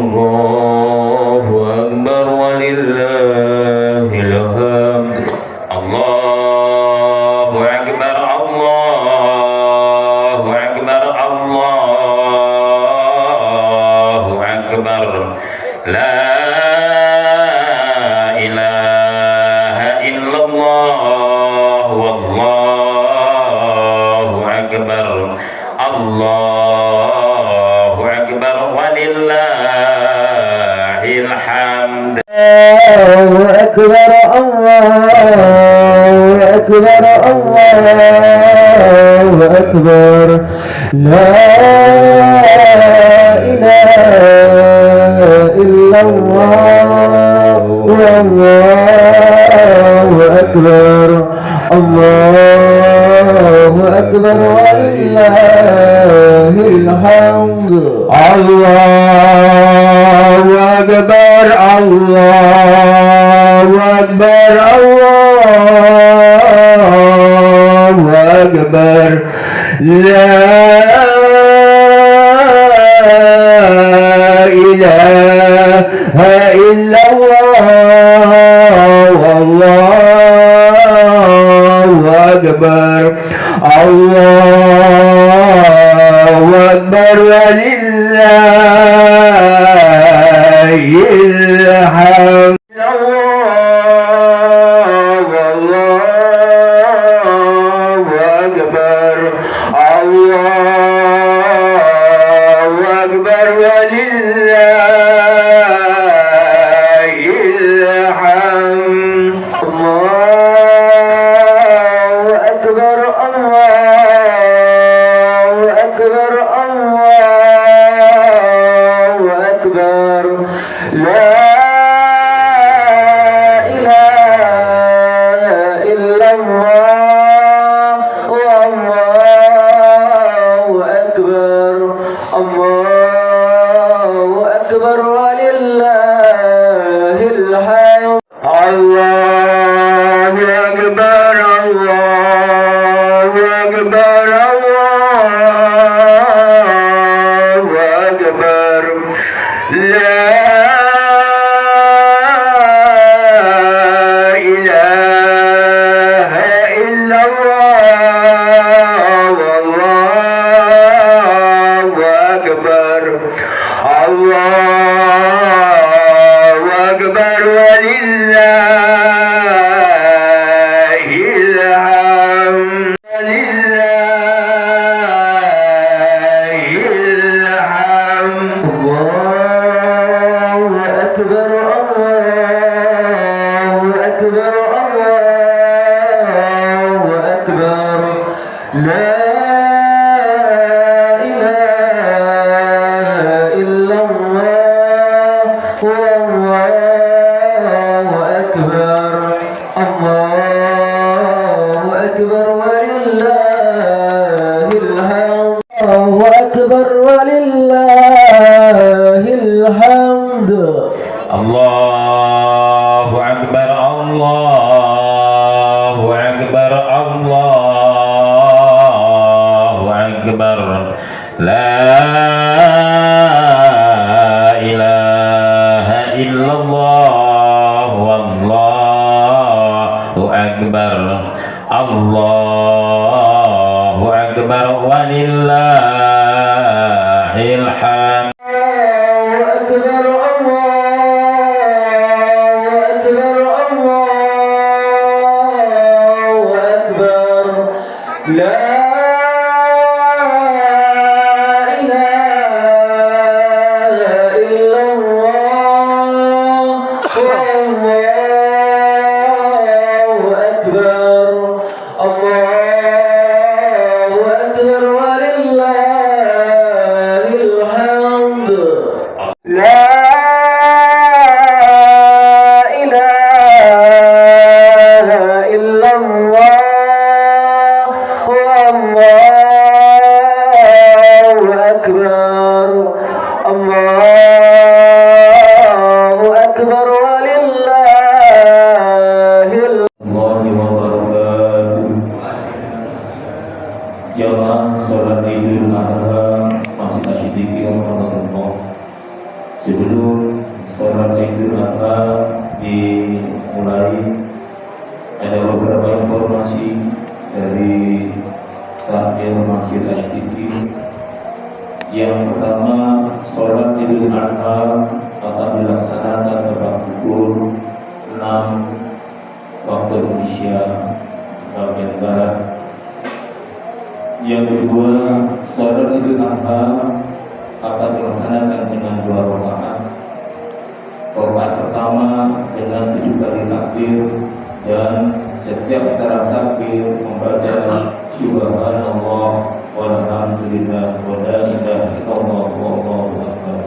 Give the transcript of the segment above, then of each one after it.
Allahu Akbar walillahil hamd. Allahu Akbar, Allahu Akbar, Allahu Akbar. La ilaha illallah, wallahu akbar. Allahu akbar walillahil hamd. Allahu akbar, Allahu akbar, Allahu akbar. La ilaha illallah, wallahu akbar. Allahu akbar walillahil hamd. Allahu akbar, Allahu akbar, Allahu akbar. La ilaha illallah, wallahu akbar. Allahu akbar walillahil hamd. Allahu akbar, Allahu akbar, Allahu akbar. La ilaha illallah, wallahu akbar. Allahu akbar walillahil hamd. sebelum sholat Idul Adha dimulai, ada beberapa informasi dari takmir Masjid Asy-Syifa. Yang pertama, sholat Idul Adha akan dilaksanakan pada pukul 6 waktu Indonesia bagian barat. Yang kedua, sholat Idul Adha akan dilaksanakan dengan 2 rakaat. Rakaat pertama dengan 7 kali takbir, dan setiap setelah takbir membaca subhanallah walhamdulillah wa la ilaha illallah wallahu akbar.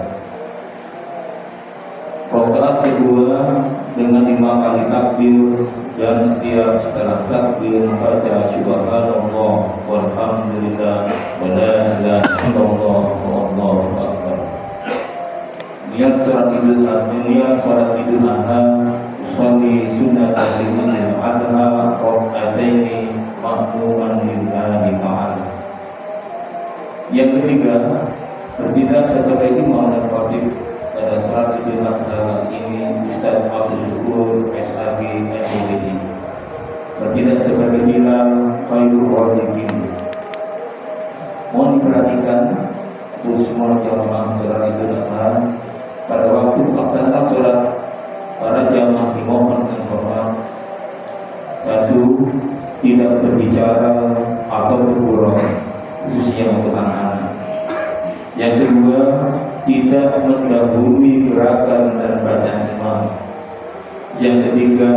Rakaat kedua dengan 5 kali takbir, dan setiap setelah takbir membaca subhanallah walhamdulillah wa la ilaha illallah wallahu akbar. Niat salat Idul Adha, usolli sunnat Idul Adha rakaataini ma'muman lillahi ta'ala. Yang ketiga, bertindak sebagai imam dan khatib pada salat Idul Adha ini Ustaz Abdul Syukur SAG MUI. Bertindak sebagai imam khairul raziqin. Mohon diperhatikan untuk semua jamaah salat Idul Adha, pada waktu pelaksanaan sholat, para jamaah dimohon dengan hormat: 1. Tidak berbicara atau bergurau, khususnya untuk anak-anak. Yang kedua, tidak mendahului gerakan dan bacaan imam. Yang ketiga,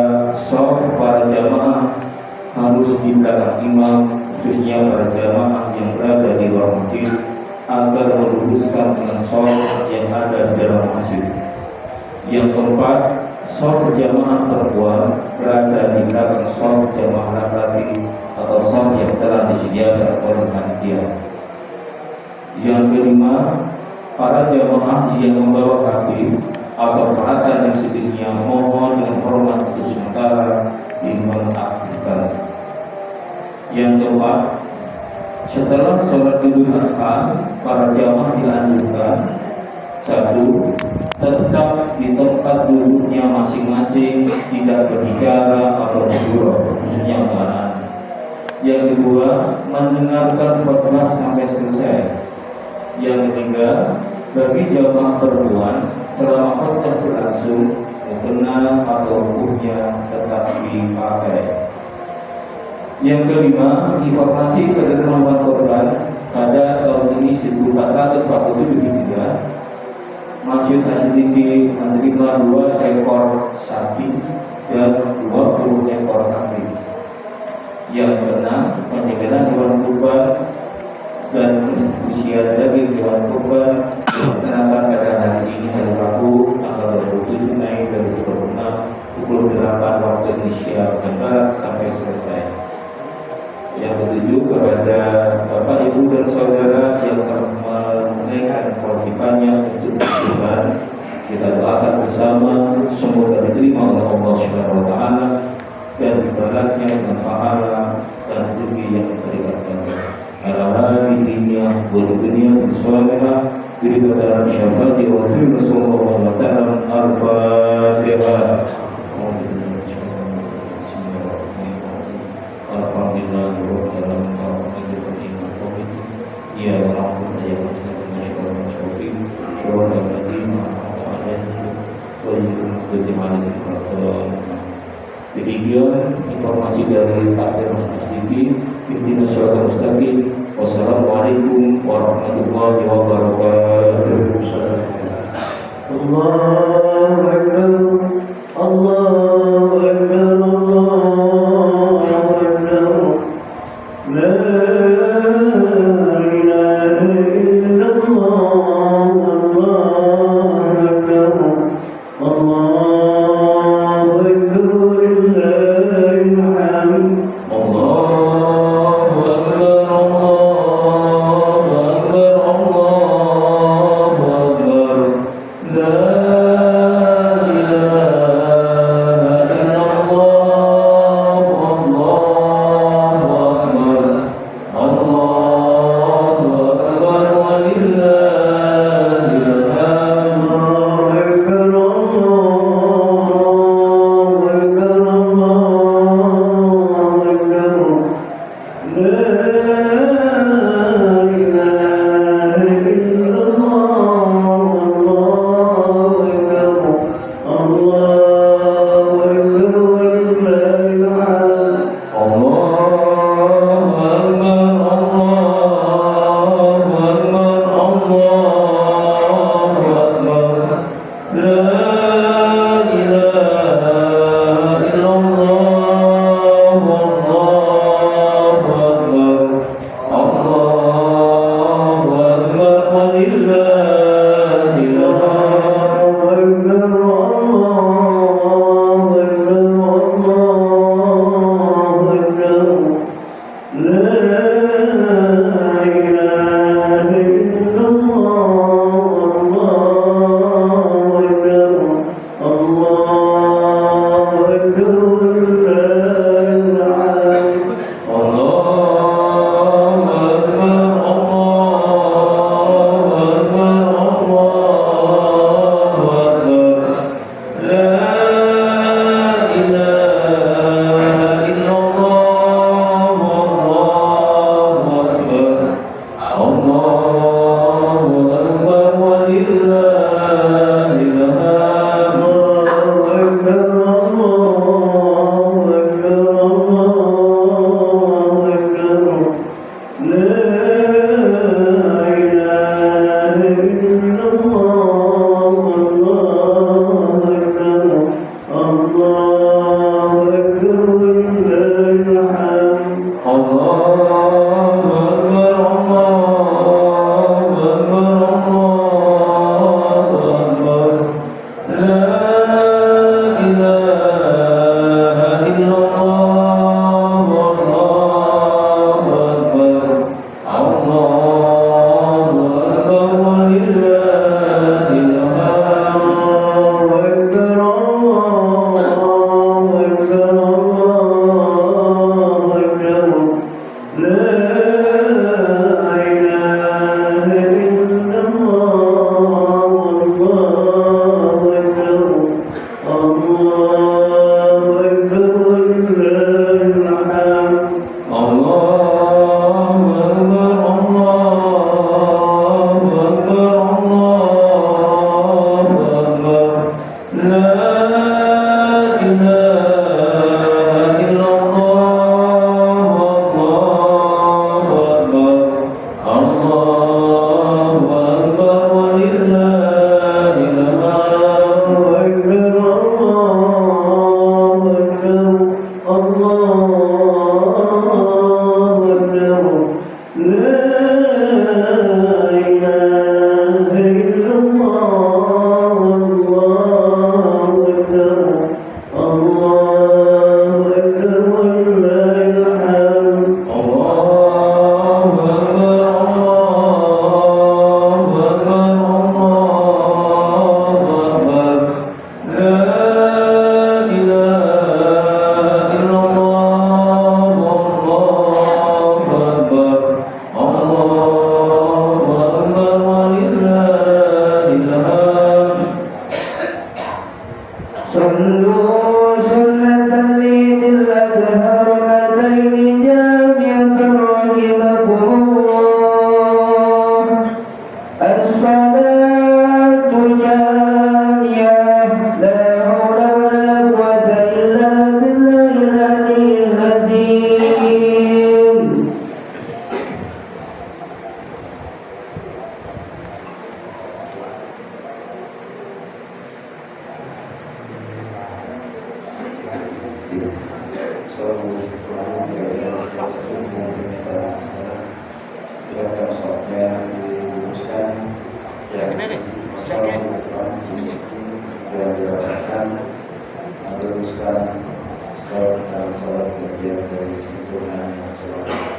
shaf para jamaah harus di belakang imam, khususnya para jamaah yang berada di luar masjid, agar meluruskan dengan shaf yang ada di dalam masjid. Yang keempat, shaf jamaah perempuan berada di belakang shaf jamaah laki-laki atau shaf yang telah disediakan oleh panitia. Yang kelima, para jamaah yang membawa kaki atau peralatan yang sejenisnya mohon dengan hormat untuk sementara dinonaktifkan. Yang keempat, setelah sholat Idul Adha, para jamaah dianjurkan: 1. Tetap di tempat duduknya masing-masing, tidak berbicara atau bergurau, khususnya untuk anak. Yang kedua, mendengarkan khutbah sampai selesai. Yang ketiga, bagi jamaah perempuan, selama khutbah berlangsung, mukena atau rukuhnya tetap dipakai. Yang kelima, informasi kedengaran korban pada tahun ini 1447 Hijriah, Masjid Asy-Syifa menerima 2 ekor sapi dan 20 ekor kambing. Yang keenam, penyegelan hewan kurban dan usia daging hewan kurban dilaksanakan pada hari ini, hari Rabu, tanggal 27 Mei 2026, pukul 8 waktu Indonesia Barat sampai selesai. Yang ketujuh, kepada Bapak, Ibu, dan Saudara yang telah menunaikan kewajibannya untuk berkurban, kita doakan bersama semoga diterima oleh Allah Subhanahu wa Ta'ala dan dibalasnya dengan pahala dan rezeki yang diberikan. Alhamdulillah, dunia bersolehah, beribadah syafati wa Rasulullah SAW. Al-Fatihah. Demikian informasi dari takbir Masjid Asy-Syifa. Ihdinas siratal mustaqim. Wassalamualaikum warahmatullahi wabarakatuh. Allahu Akbar, Allahu Akbar, Allahu Akbar. La ilaha illallah, Allahu Akbar, Allahu Akbar, lillahil hamd. Allahu Akbar, Allahu Akbar, Allahu Akbar. La الدين. صلى الله عليه وسلم. Silakan sholatnya diluruskan yang dan diarahkan meluruskan sholat bagian dari sempurna sholat.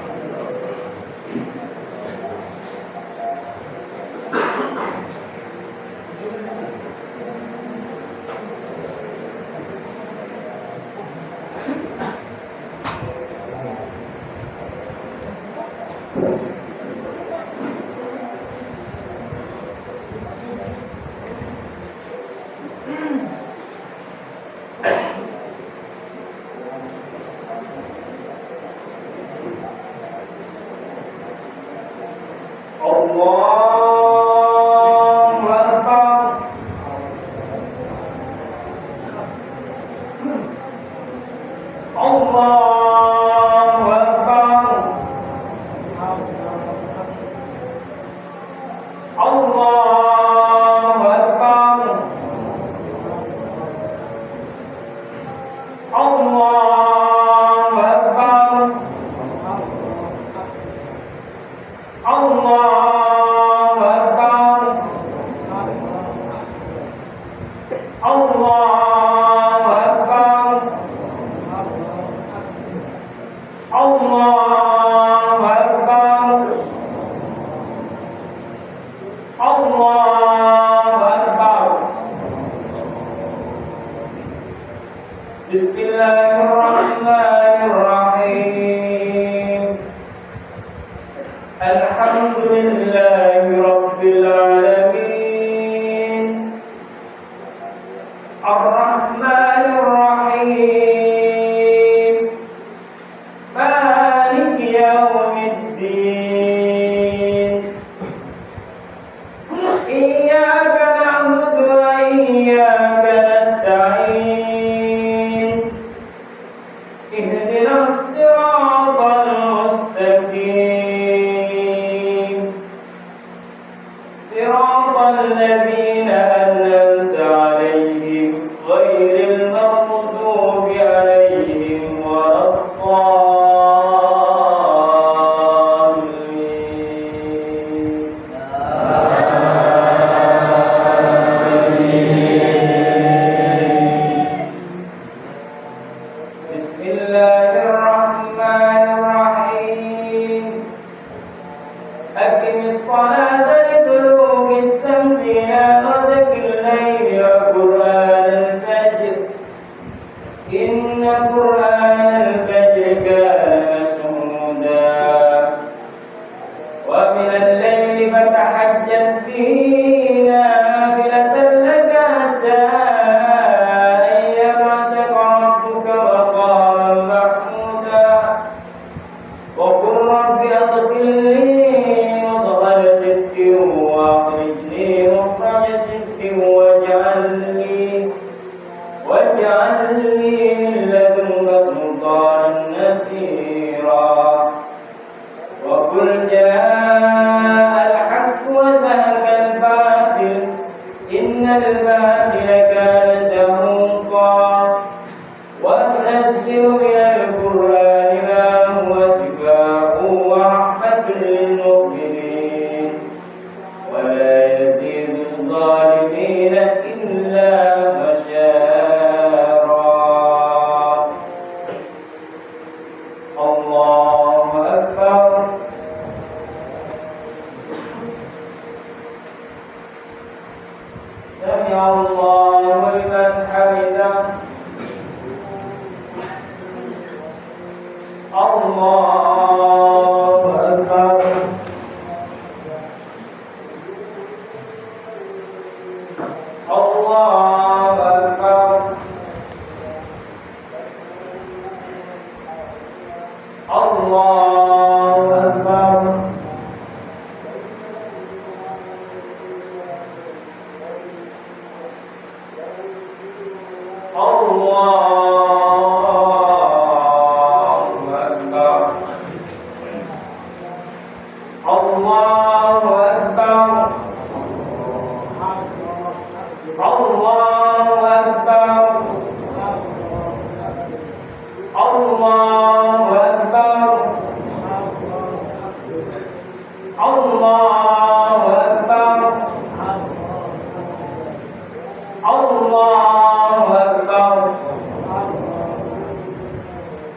Allahu Akbar.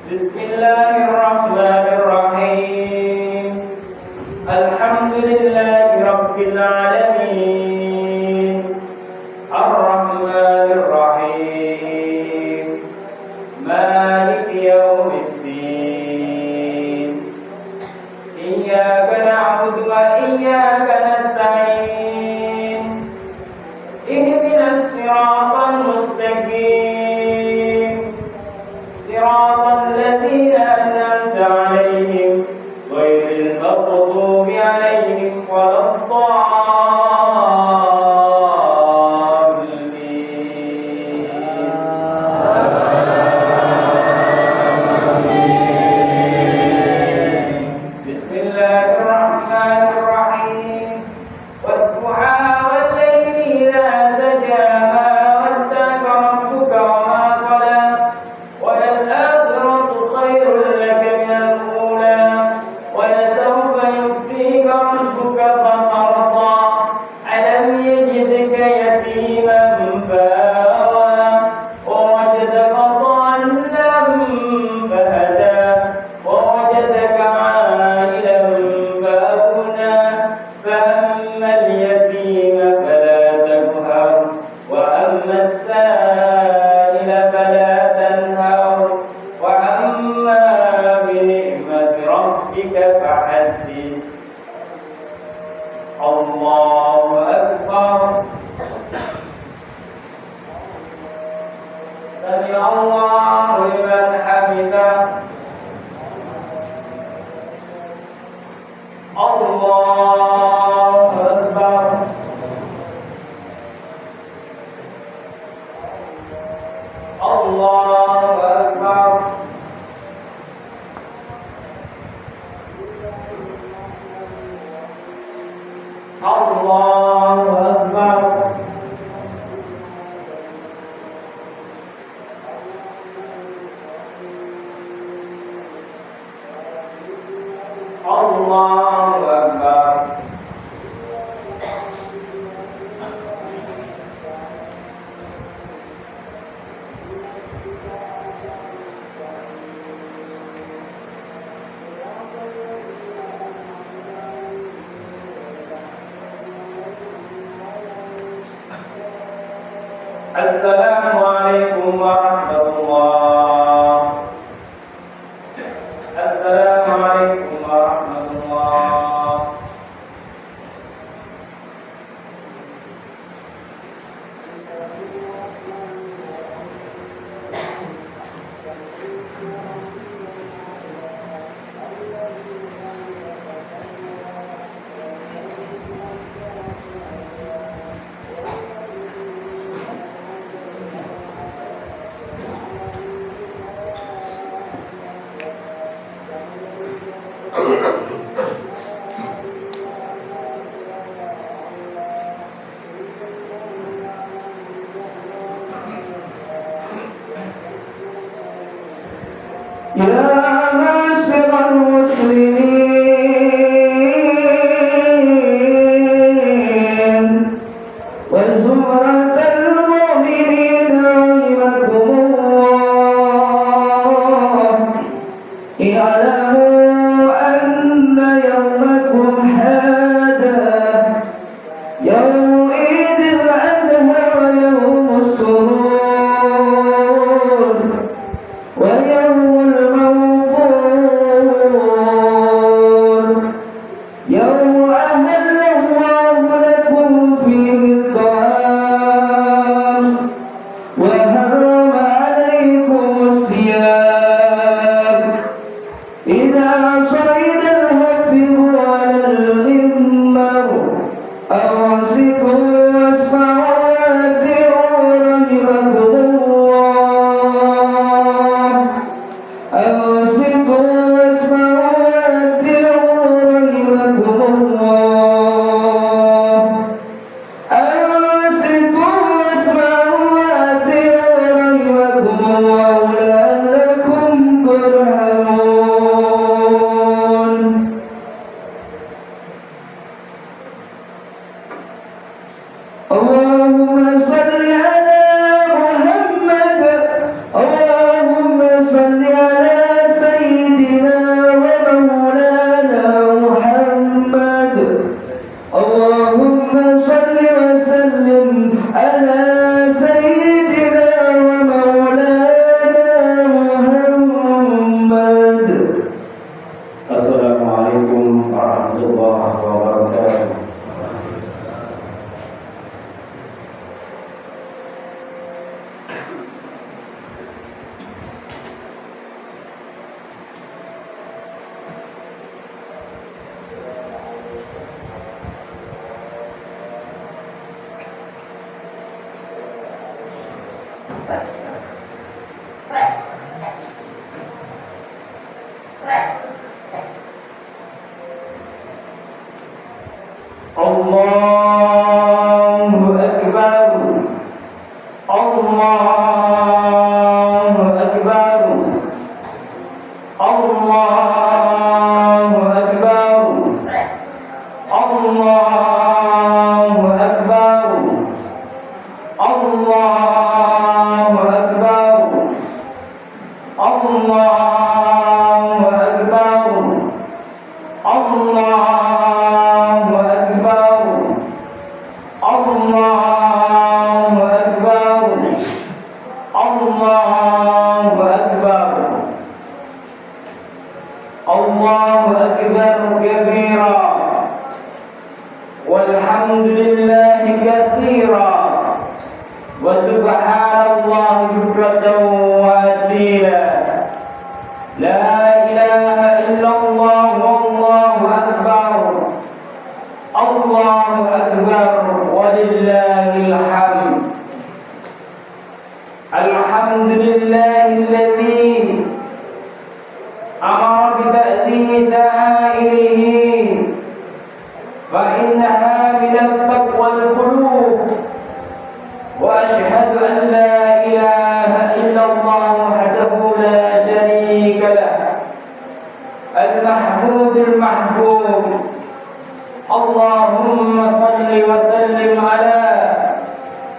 Bismillahirrahmanirrahim. Alhamdulillahi Rabbil Alamin. Ar-Rahmanir-Rahim. Maliki Yawmiddin. Iyyaka na'budu wa iyyaka nasta'in. Ihdinas siratal mustaqim. Siratal ladzina an'amta 'alaihim ghairil maghdubi 'alaihim waladdallin. Bismillahirrahmanirrahim. Wadduha wal-laili idza saja ma wadda'aka rabbuka wa ma qala. وللآخرة خير لك من الأولى ولسوف يؤتيك ربك فترضى ألم يجدك يتيما فآوى ووجدك ضالا فهدى ووجدك عائلا فأغنى فأما اليتيم فلا تقهر وأما السائل فلا تنهر وأما بنعمة ربك فحدث. الله أكبر. سمع الله لمن حمده. الله أكبر. الله أكبر. الله أكبر. الله أكبر. السلام عليكم ورحمة الله. السلام عليكم ورحمة الله. يا معشر المسلمين وزمرة المؤمنين رحمكم الله اعلموا أن يومكم هذا يوم عيد الأضحى ويوم السرور ويوم الموفور Allahu Akbar. Allahu Akbar. Allahu Akbar. Allahu Akbar. Allahu Akbar. Allahu Akbar. Allahu Akbar. Allahu Akbar. Allahu Akbar. Allahu Akbar kabira. Walhamdulillahi katsira. Wa subhanallahi bukratan wa asila. La ilaha illallah wallahu akbar. Allahu akbar walillahil hamd. Alhamdulillahilladzi amara bi ta'zimi sa'irihi fa innaha min at-taqwal qulub. Wa ashhadu an la ilaha illallah wahdahu la syarika lah, al-mahmudul mahbub. Allahumma salli wa sallim ala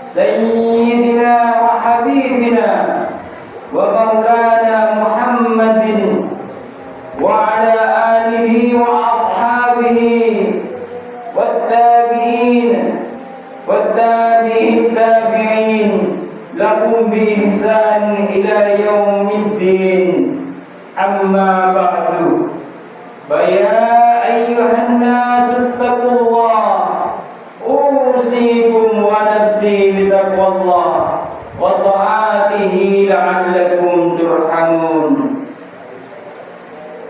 sayyidina wa habibina wa maulana Muhammadin wa ala alihi wa ashabihi wat-tabi'in wat-tabi'in tabi'in lahum bi ihsan ila yaumiddin. Amma ba'du. Fa ya ayyuhan nasu taqullah, usikum wa nafsi bi taqwallah wa ta'atihi la'allakum turhamun.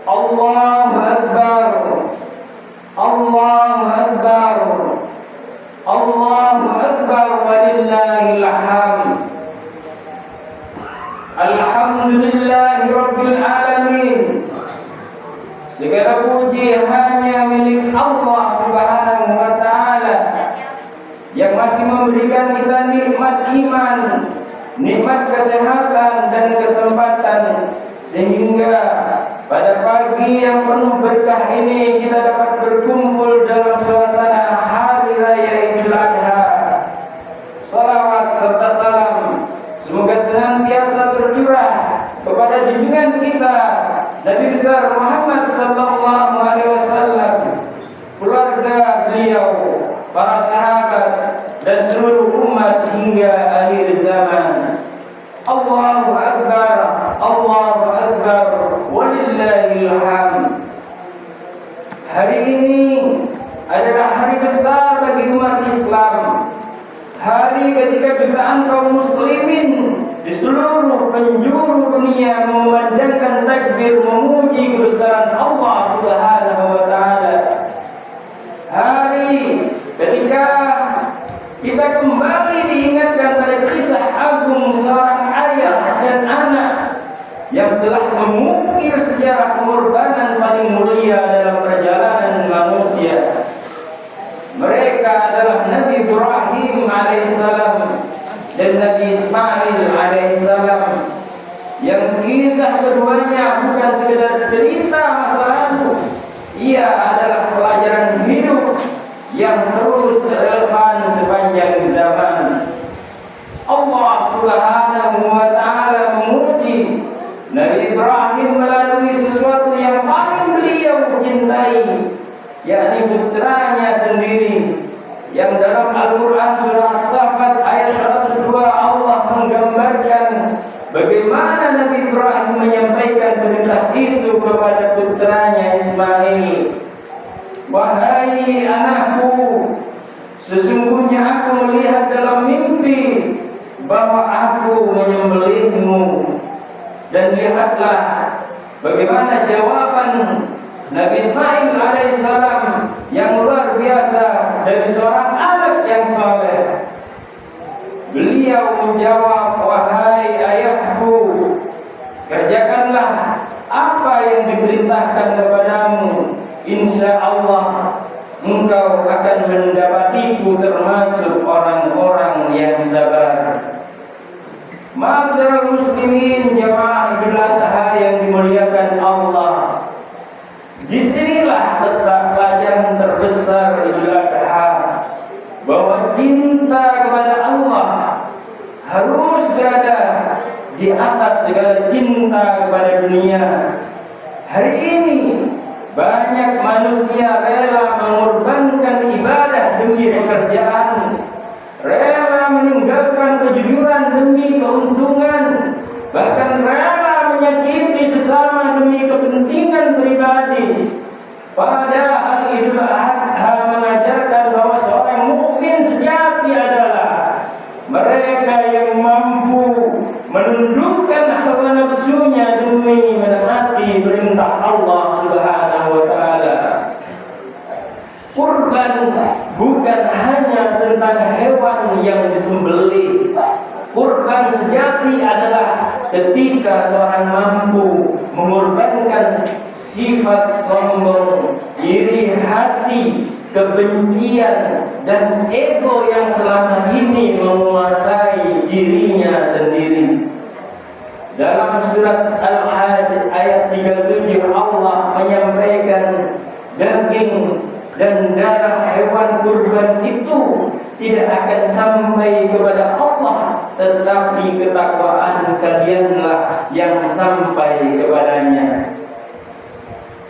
Allahu akbar. Allahu akbar. Allahu akbar walillahil hamd. Alhamdulillahi rabbil alamin. Segala puji hanya milik Allah Subhanahu wa taala yang masih memberikan kita nikmat iman, nikmat kesehatan dan kesempatan, sehingga pada pagi yang penuh berkah ini kita dapat berkumpul dalam suasana hari raya Idul Adha. Salawat serta salam semoga senantiasa tercurah kepada junjungan kita Nabi besar Muhammad sallallahu alaihi wasallam, keluarga beliau, para sahabat dan seluruh umat hingga akhir zaman. Allahu akbar. Allahu akbar walillahil hamd. Hari ini adalah hari besar bagi umat Islam. Hari ketika jutaan kaum muslimin di seluruh penjuru dunia memandangkan takbir memuji kebesaran Allah Subhanahu wa taala. Hari ketika kita kembali diingatkan pada kisah agung seorang ayah dan anak yang telah mengukir sejarah pengorbanan paling mulia dalam perjalanan manusia. Mereka adalah Nabi Ibrahim alaihissalam dan Nabi Ismail alaihissalam, yang kisah keduanya bukan sekedar cerita masa lalu, ia adalah pelajaran hidup yang terus relevan sepanjang zaman. Allah Subhanahu wa taala memuji Nabi Ibrahim melalui sesuatu yang paling beliau cintai, yakni putranya sendiri, yang dalam Al-Quran surah As-Saffat ayat 102 Allah menggambarkan bagaimana Nabi Ibrahim menyampaikan perintah itu kepada putranya Ismail. Wahai anakku, sesungguhnya aku melihat dalam mimpi bahwa aku menyembelihmu. Dan lihatlah bagaimana jawaban Nabi Ismail alaihissalam yang luar biasa dari seorang anak yang soleh. Beliau menjawab, wahai ayahku, kerjakanlah apa yang diperintahkan kepadamu. Insya Allah engkau akan mendapatiku termasuk orang-orang yang sabar. Ma'asyiral muslimin, jamaah Idul Adha yang dimuliakan Allah, disinilah letak pelajaran terbesar Idul Adha, bahwa cinta kepada Allah harus berada di atas segala cinta kepada dunia. Hari ini banyak manusia rela mengorbankan ibadah demi pekerjaan, rela meninggalkan kejujuran demi keuntungan, bahkan rela menyakiti sesama demi kepentingan pribadi. Padahal Idul Adha mengajarkan bahwa seorang mukmin sejati adalah mereka yang mampu menundukkan hawa nafsunya demi menaati perintah Allah Subhanahu wa taala. Kurban bukan hanya tentang hewan yang disembelih. Kurban sejati adalah ketika seorang mampu mengorbankan sifat sombong, iri hati, kebencian, dan ego yang selama ini menguasai dirinya sendiri. Dalam surat Al-Hajj ayat 37 Allah menyampaikan, daging dan darah hewan kurban itu tidak akan sampai kepada Allah, tetapi ketakwaan kalianlah yang sampai kepadanya.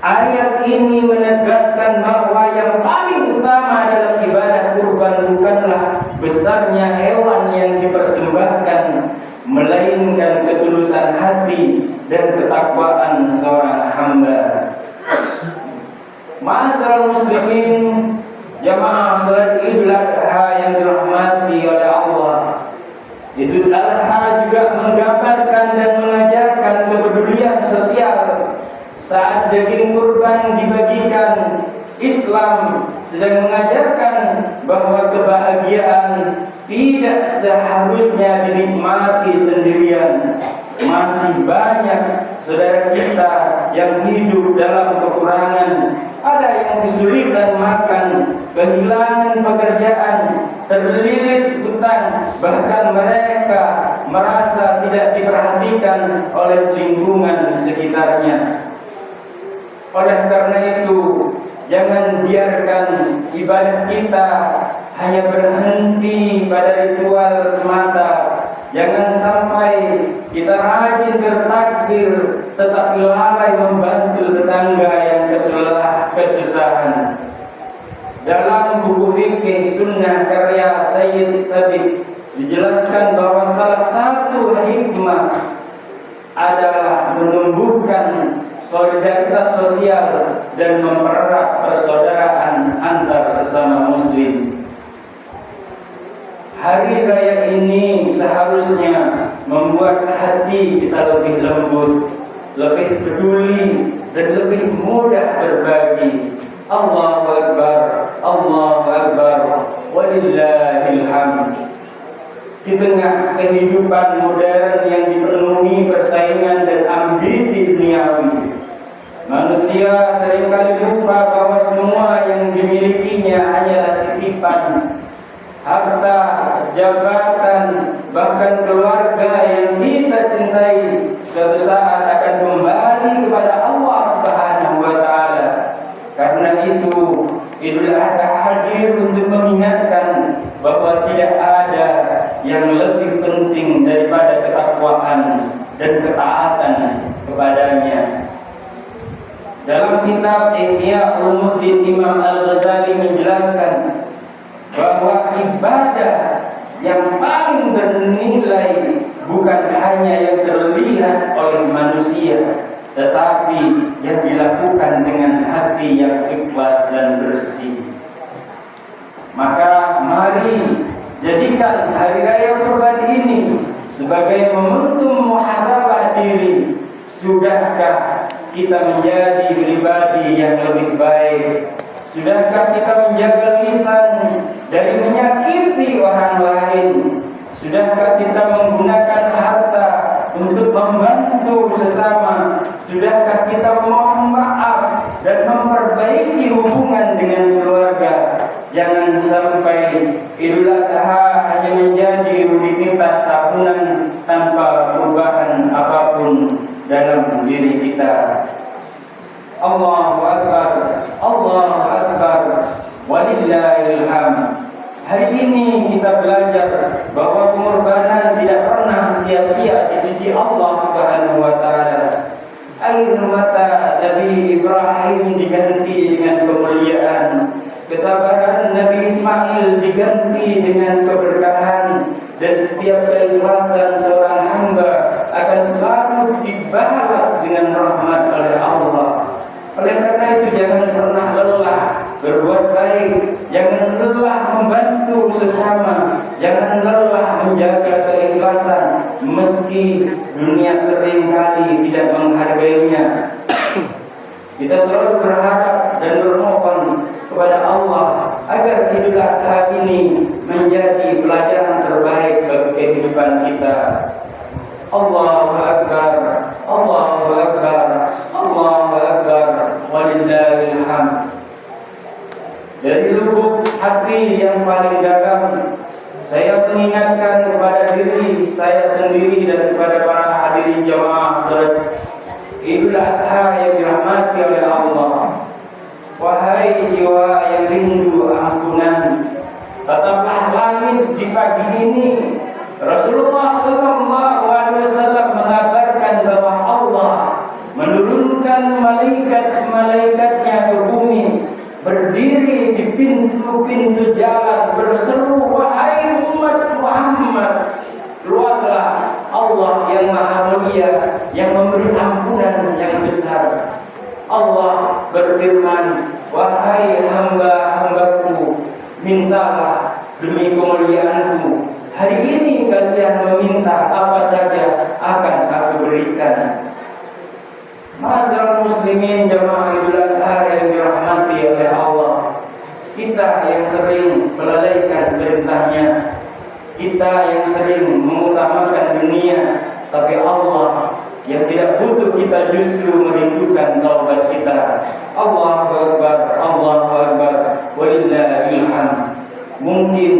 Ayat ini menegaskan bahwa yang paling utama dalam ibadah kurban bukanlah besarnya hewan yang dipersembahkan, melainkan ketulusan hati dan ketakwaan seorang hamba. Ma'asyiral muslimin, jamaah salat Idul Adha yang dirahmati oleh Allah, Idul Adha juga menggambarkan dan mengajarkan kepedulian sosial. Saat daging kurban dibagikan, Islam sedang mengajarkan bahwa kebahagiaan tidak seharusnya dinikmati sendirian. Masih banyak saudara kita yang hidup dalam kekurangan. Ada yang kesulitan makan, kehilangan pekerjaan, terlilit hutang, bahkan mereka merasa tidak diperhatikan oleh lingkungan sekitarnya. Oleh karena itu, jangan biarkan ibadah kita hanya berhenti pada ritual semata. Jangan sampai kita rajin bertakbir tetapi lalai membantu tetangga yang kesusahan. Dalam buku fikih sunnah karya Sayyid Sabiq dijelaskan bahwa salah satu hikmah adalah menumbuhkan solidaritas sosial dan mempererat persaudaraan antar sesama muslim. Hari raya ini seharusnya membuat hati kita lebih lembut, lebih peduli, dan lebih mudah berbagi. Allahu Akbar, Allahu Akbar, walillahil hamd. Di tengah kehidupan modern yang dipenuhi persaingan dan ambisi duniawi, manusia seringkali lupa bahwa semua yang dimilikinya hanyalah titipan. Harta, jabatan, bahkan keluarga yang kita cintai suatu saat akan kembali kepada Allah Subhanahu wa taala. Karena itu, Idul Adha hadir untuk mengingatkan bahwa tidak ada yang lebih penting daripada ketakwaan dan ketaatan kepadanya. Dalam kitab Ihya Ulumuddin, Imam Al-Ghazali menjelaskan bahwa ibadah yang paling bernilai bukan hanya yang terlihat oleh manusia, tetapi yang dilakukan dengan hati yang ikhlas dan bersih. Maka mari jadikan hari raya Kurban ini sebagai momentum muhasabah diri. Sudahkah kita menjadi pribadi yang lebih baik? Sudahkah kita menjaga lisan dari menyakiti orang lain? Sudahkah kita menggunakan harta untuk membantu sesama? Sudahkah kita mohon maaf dan memperbaiki hubungan dengan keluarga? Jangan sampai Idul Adha hanya menjadi rutinitas tahunan tanpa perubahan apapun dalam diri kita. Allahu Akbar, Allahu Akbar, walillahil hamd. Hari ini kita belajar bahwa pengorbanan tidak pernah sia-sia di sisi Allah Subhanahu wa taala. Air mata Nabi Ibrahim diganti dengan kemuliaan. Kesabaran Nabi Ismail diganti dengan keberkahan, dan setiap keikhlasan seorang hamba akan selalu dibalas dengan rahmat oleh Allah. Oleh karena itu jangan pernah lelah berbuat baik, jangan lelah membantu sesama, jangan lelah menjaga keikhlasan meski dunia seringkali tidak menghargainya. Kita selalu berharap dan bermohon kepada Allah agar Idul Adha ini menjadi pelajaran terbaik bagi kehidupan kita. Allahu Akbar, Allahu Akbar, Allahu Akbar, walillahil hamd. Dari lubuk hati yang paling dalam, saya mengingatkan kepada diri saya sendiri dan kepada para hadirin jamaah salat Idul Adha yang dirahmati oleh Allah. Wahai jiwa yang rindu ampunan, tetaplah langit di pagi ini. Rasulullah SAW mengabarkan bahwa Allah menurunkan malaikat-malaikatnya ke bumi, berdiri di pintu-pintu jalan, berseru, wahai umat Muhammad, keluarlah, Allah yang maha mulia, yang memberi ampunan yang besar. Allah berfirman, wahai hamba-hambaku, mintalah demi kemuliaanku. Hari ini kalian meminta apa saja akan aku berikan. Ma'asyiral muslimin jamaah Idul Adha yang dirahmati oleh Allah, kita yang sering melalaikan perintahnya, kita yang sering mengutamakan dunia, tapi Allah yang tidak butuh kita justru merindukan taubat kita. Allahu Akbar, Allahu Akbar, walillahil hamd. Mungkin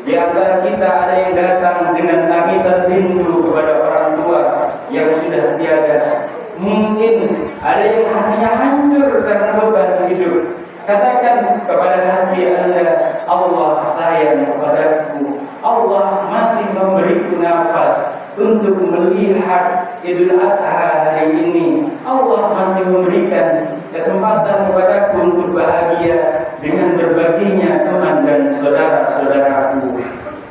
di antara kita ada yang datang dengan tangisan rindu kepada orang tua yang sudah tiada. Mungkin ada yang hatinya hancur karena beban hidup. Katakan kepada hati Anda, Allah sayang kepadaku. Allah masih memberiku nafas untuk melihat Idul Adha hari ini. Allah masih memberikan kesempatan kepadaku untuk bahagia dengan berbaginya teman dan saudara-saudaraku.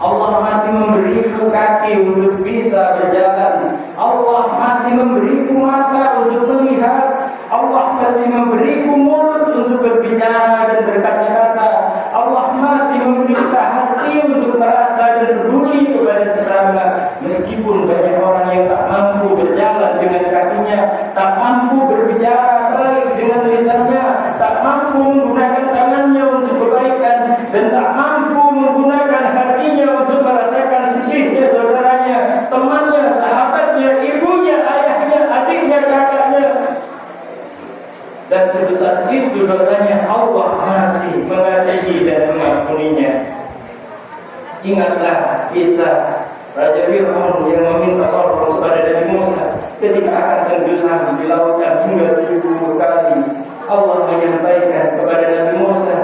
Allah masih memberiku kaki untuk bisa berjalan. Allah masih memberiku mata untuk melihat. Allah masih memberiku mulut untuk berbicara dan berkata-kata. Allah masih memberiku hati untuk merasa dan peduli kepada sesama. Meskipun banyak orang yang tak mampu berjalan dengan kakinya, tak mampu berbicara baik dengan lisannya, tak mampu menggunakan tangannya untuk kebaikan, dan tak mampu menggunakan hatinya untuk merasakan sedihnya saudaranya, temannya, sahabatnya, ibunya, ayahnya, adiknya, kakaknya. Dan sebesar itu dosanya, Allah masih mengasihi dan mengampuninya. Ingatlah kisah Raja Fir'aun yang meminta tolong kepada Nabi Musa ketika akan tenggelam di lautan hingga 70 kali. Allah menyampaikan kepada Nabi Musa,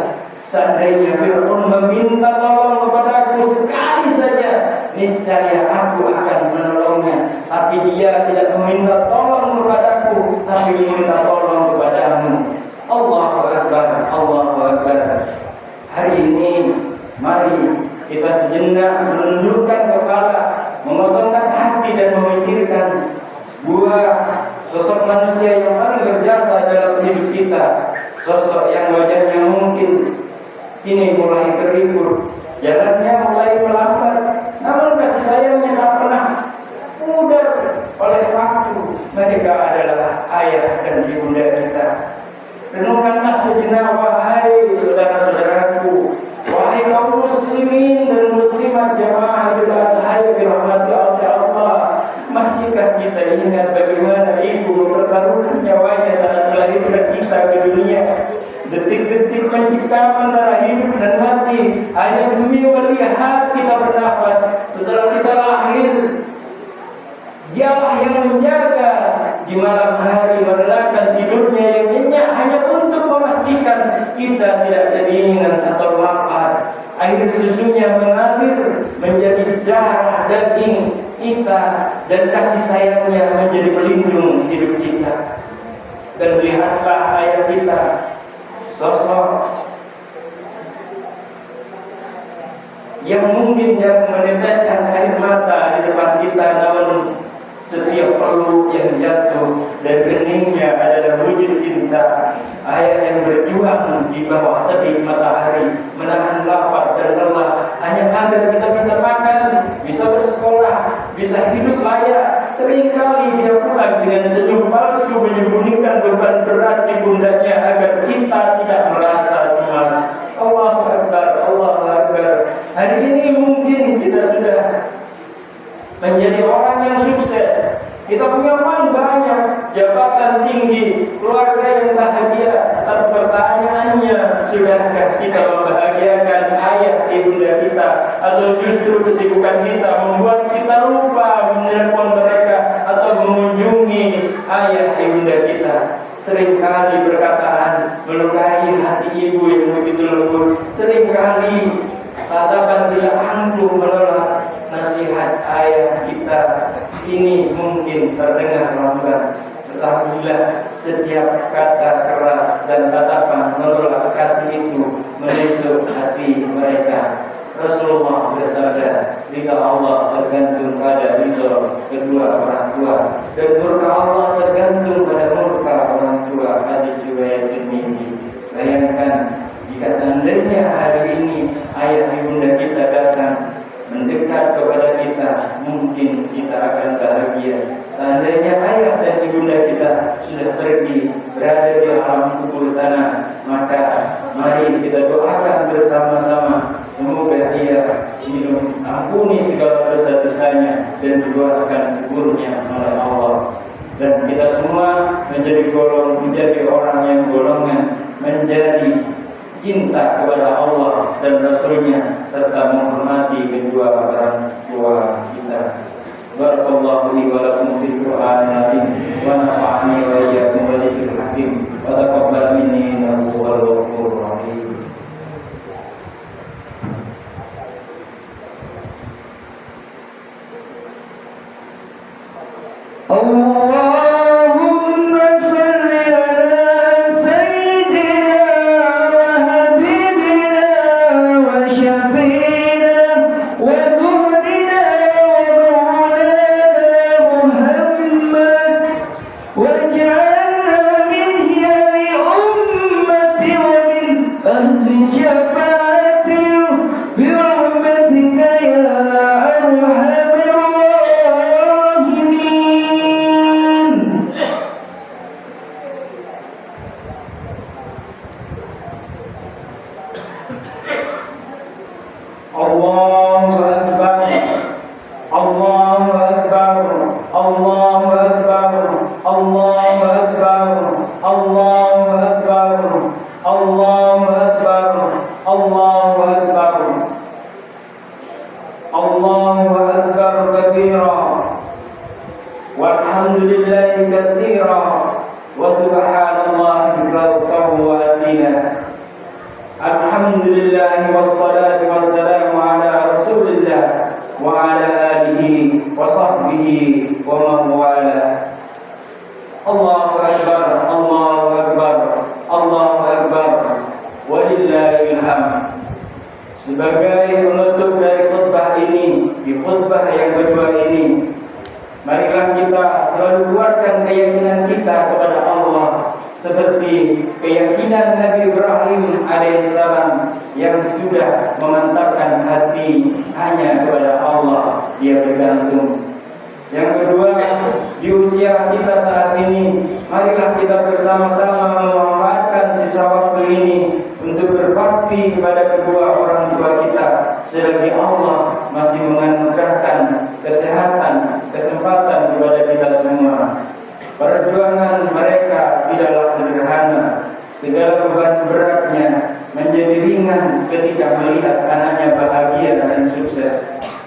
seandainya Fir'aun meminta tolong kepadaku sekali saja, niscaya aku akan menolongnya. Tapi dia tidak meminta tolong kepadaku, tapi meminta tolong kepadamu. Allahu Akbar, Allahu Akbar. Hari ini mari kita sejenak menundukkan kepala, mengosongkan hati dan memikirkan buah sosok manusia yang paling berjasa dalam hidup kita. Sosok yang wajahnya mungkin kini mulai keriput, jalannya mulai melambat, namun kasih sayangnya tak pernah pudar oleh waktu. Mereka adalah ayah dan ibunda kita. Renungkanlah sejenak, wahai saudara-saudaraku, wahai kaum muslimin dan muslimat jamaah Idul Adha detik penciptaan antara hidup dan mati hanya demi melihat kita bernafas setelah kita lahir. Dialah yang menjaga di malam hari, merelakan tidurnya yang nyenyak hanya untuk memastikan kita tidak kedinginan atau lapar. Air susunya mengalir menjadi darah daging kita, dan kasih sayangnya menjadi pelindung hidup kita. Dan lihatlah ayah kita, sosok yang mungkin jarang meneteskan air mata di depan kita, namun setiap peluk yang jatuh dan keningnya adalah wujud cinta. Ayah yang berjuang di bawah terik matahari, menahan lapar dan lelah hanya agar kita bisa makan, bisa bersekolah, bisa hidup layak. Seringkali dia pulang dengan senyum palsu menyembunyikan beban berat di pundaknya agar kita tidak merasa cemas. Allahu Akbar, Allahu Akbar. Hari ini mungkin kita sudah menjadi orang yang sukses. Kita punya uang banyak, jabatan tinggi, keluarga yang bahagia. Tapi pertanyaannya, sudahkah kita membahagiakan ayah ibunda kita? Atau justru kesibukan kita membuat kita lupa menelpon mereka atau mengunjungi ayah ibunda kita? Seringkali perkataan melukai hati ibu yang begitu lembut. Seringkali tatapan kita angkuh menolak nasihat ayah kita ini mungkin terdengar lambat. Ketahuilah, setiap kata keras dan tatapan menolak kasih itu menusuk hati mereka. Rasulullah bersabda, "Ridha Allah tergantung pada ridha kedua orang tua, dan murka Allah tergantung pada murka orang tua." Hadis riwayat Tirmidzi. Bayangkan jika seandainya hari ini ayah ibunda kita datang mendekat kepada kita, mungkin kita akan bahagia. Seandainya ayah dan ibunda kita sudah pergi berada di alam kubur sana, maka mari kita doakan bersama-sama, semoga ia diampuni segala dosa-dosanya dan diluaskan kuburnya oleh Allah. Dan kita semua menjadi orang yang golongan menjadi cinta kepada Allah dan Rasulnya, serta menghormati kedua orang tua kita. Barakallahu li wa lakum fil Qur'anil azim wa nafa'ani wa iyyakum bil dzikril hakim wa taqabbal minni innahu huwal ghafurur rahim. Allahumma salli ala sayyidina wa habibina wa syafi'ina wa dhuhrina wa maulana Muhammad waj'alna min khiyari ummati wa min ahli syafa'ati bi rahmatika ya arhamar Allahu Akbar, Allahu Akbar, Allahu Akbar, Allahu Akbar, Allahu Akbar, Allahu Akbar, Allahu Akbar, Allahu Akbar kabira, walhamdulillahi katsira, wa subhanallahi bukratan wa asila. Alhamdulillah wassalatu wassalamu ala Rasulillah wa ala alihi wa sahbihi wa man wala. Allahu Akbar, Allahu Akbar, Allahu Akbar, walillahil hamd. Sebagai penutup dari khutbah ini, di khutbah yang kedua ini, marilah kita selalu kuatkan keyakinan kita kepada Allah, seperti keyakinan Nabi Ibrahim alaihissalam yang sudah memantapkan hati hanya kepada Allah dia bergantung. Yang kedua, di usia kita saat ini, marilah kita bersama-sama memanfaatkan sisa waktu ini untuk berbakti kepada kedua orang tua kita, selagi Allah masih menganugerahkan kesehatan, kesempatan kepada kita semua. Perjuangan mereka tidaklah sederhana. Segala beban beratnya senang ketika melihat anaknya bahagia dan sukses.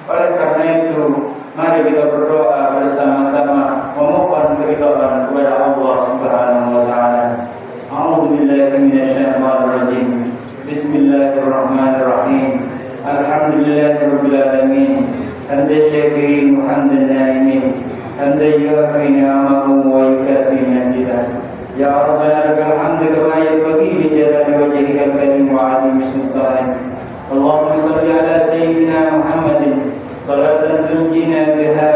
Oleh karena itu, mari kita berdoa bersama-sama memohon keridhaan kepada Allah Subhanahu wa taala. A'udzu billahi minasyaitonir rajim. Bismillahirrahmanirrahim. Alhamdulillahirabbil alamin. Hamdan syakirin wa hamdan na'imin. Hamdan yuwafi ni'amahu wa yukafi mazidah. Ya Rabbana lakal hamdu kama yanbaghi li jalali wajhikal karim wa 'azimi sultanik. Allahumma shalli ala sayyidina Muhammadin salatan tunjina biha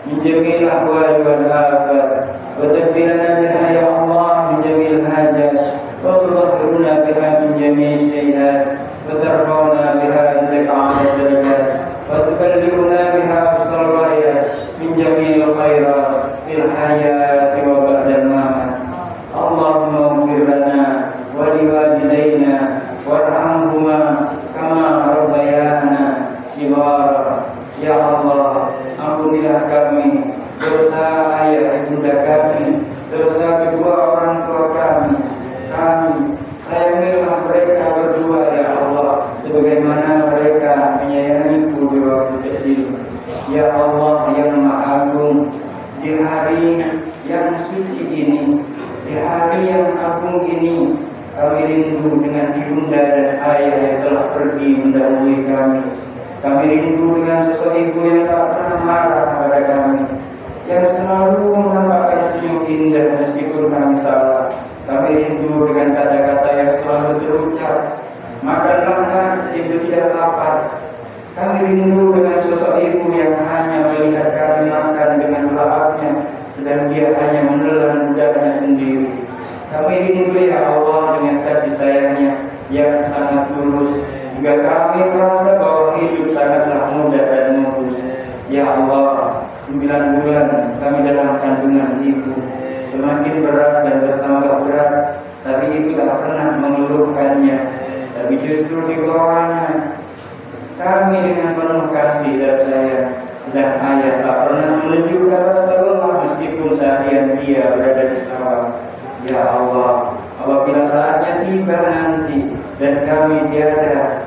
min jami'il ahwali wal afat wa tadbirana biha ya Allah min jami'il hajat wa tudhhiruna biha min jami'is sayyi'at wa tarfa'una biha indaka 'ala darajat wa tuballighuna biha aqsal ghayat min jami'il khairat fil hayati wa ba'dal mamat. Allahumma ighfir lana wa liwalidayna warhamhuma kama rabbayana shighara. Ya Allah, ampunilah kami dosa ayah ibunda kami, dosa kedua orang tua kami. Sayangilah mereka berdua ya Allah, sebagaimana mereka menyayangiku di waktu kecil. Ya Allah yang Maha Agung, di hari yang suci ini, di hari yang agung ini, kami rindu dengan ibunda dan ayah yang telah pergi mendahului kami. Kami rindu dengan sosok ibu yang tak pernah marah pada kami, yang selalu menampakkan senyum indah meskipun kami salah. Kami rindu dengan kata-kata yang selalu terucap, makanlah nak, ibu tidak lapar. Kami rindu dengan sosok ibu yang hanya melihat kami makan dengan lahapnya, sedang dia hanya menelan ludahnya sendiri. Kami rindu ya Allah dengan kasih sayangnya yang sangat tulus, hingga kami merasa bahwa hidup sangatlah mudah dan mulus. Ya Allah, 9 bulan kami dalam kandungan ibu, semakin berat dan bertambah berat, tapi ibu tak pernah mengeluhkannya. Tapi justru di bawahnya kami dengan penuh kasih dan sayang, sedang ayah tak pernah menunjukkan rasa lelah meskipun seharian dia berada di sawah. Ya Allah, apabila saatnya tiba nanti dan kami tiada,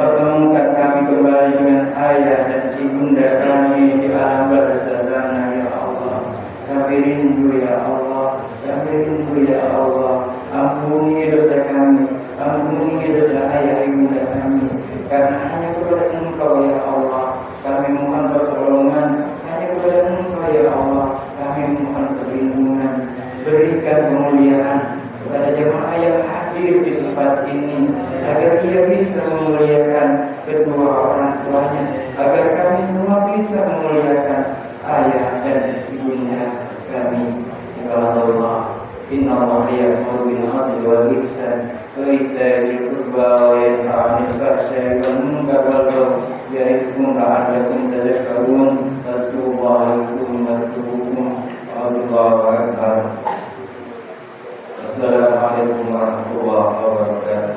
pertemukan kami kembali dengan ayah dan ibunda kami di alam barzah. Ya Allah, kami rindu ya Allah, kami rindu ya Allah. Ampuni dosa kami, ampuni dosa ayah ibunda kami, karena hanya kepada Engkau ya Allah kami mohon pertolongan, hanya kepada Engkau ya Allah kami mohon perlindungan. Berikan kemuliaan kepada jemaah yang hadir di tempat ini, agar ia bisa memuliakan kedua orang tuanya, agar kami semua bisa memuliakan ayah dan ibunda kami. Allah, Inna Allah ya'muru bil 'adli wal ihsan wa ita'i dzil qurba wa yanha 'anil fahsya'i wal munkari wal baghi ya'idukum la'allakum tadhakkarun. Fadhkurullaha yadhkurkum Allahu akbar. Assalamualaikum warahmatullahi wabarakatuh.